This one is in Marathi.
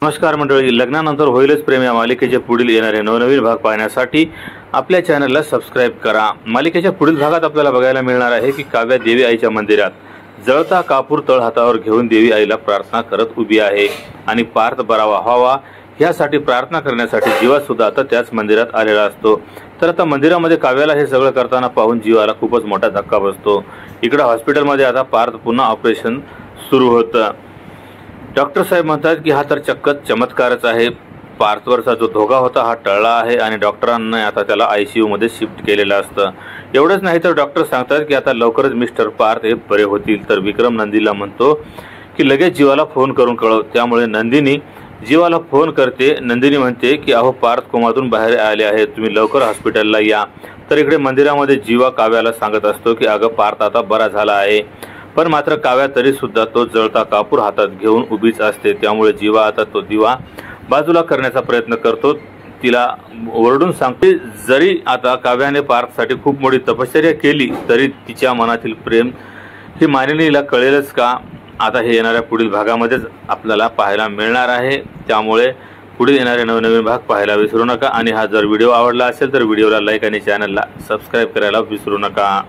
नमस्कार मंडळी, लग्नानंतर होईलच प्रेम या मालिकेचे पुढील येणारे नवनवीन भाग पाहण्यासाठी आपल्या चॅनलला सबस्क्राइब करा। मालिकेच्या पुढील भागात आपल्याला बघायला मिळणार आहे की काव्या देवी आईच्या मंदिरात जळता कापूर तळ हातावर घेऊन देवी आईला प्रार्थना करत उभी आहे आणि पार्थ बरा व्हावा यासाठी प्रार्थना करण्यासाठी जीवा सुद्धा आता त्याच मंदिरात आलेला असतो। तर आता मंदिरामध्ये काव्याला हे सगळं करताना पाहून जीवाला खूपच मोठा धक्का बसतो। इकडे हॉस्पिटलमध्ये आता पार्थ पुन्हा ऑपरेशन सुरू होतं। डॉक्टर साहेब म्हणतात की हा तर चक्कच चमत्कारच आहे। पार्थवरचा जो धोका होता हा टळला आहे आणि डॉक्टरांनी आता त्याला आयसीयू मध्ये शिफ्ट केलेलं असतं। एवढंच नाही तर डॉक्टर सांगतात की आता लवकरच मिस्टर पार्थ हे बरे होतील। तर विक्रम नंदीला म्हणतो की लगेच जीवाला फोन करून कळव। त्यामुळे नंदिनी जीवाला फोन करते। नंदिनी म्हणते की अहो पार्थ कोमातून बाहेर आले आहे, तुम्ही लवकर हॉस्पिटलला या। तर इकडे मंदिरामध्ये जीवा काव्याला सांगत असतो की अगं पार्थ आता बरा झाला आहे, पण मात्र काव्या तरी सुद्धा तो जळता कापूर हातात घेऊन उभीच असते। त्यामुळे जीवा आता तो दिवा बाजूला करण्याचा प्रयत्न करतो, तिला ओरडून सांगते जरी आता काव्याने पार्थसाठी खूप मोठी तपश्चर्या केली तरी तिच्या मनातील प्रेम हे मानिनीला कळेलच का? आता हे येणाऱ्या पुढील भागामध्येच आपल्याला पाहायला मिळणार आहे। त्यामुळे पुढील येणारे नवनवीन भाग पाहायला विसरू नका आणि हा जर व्हिडिओ आवडला असेल तर व्हिडिओला लाईक आणि चॅनलला सबस्क्राइब करायला विसरू नका।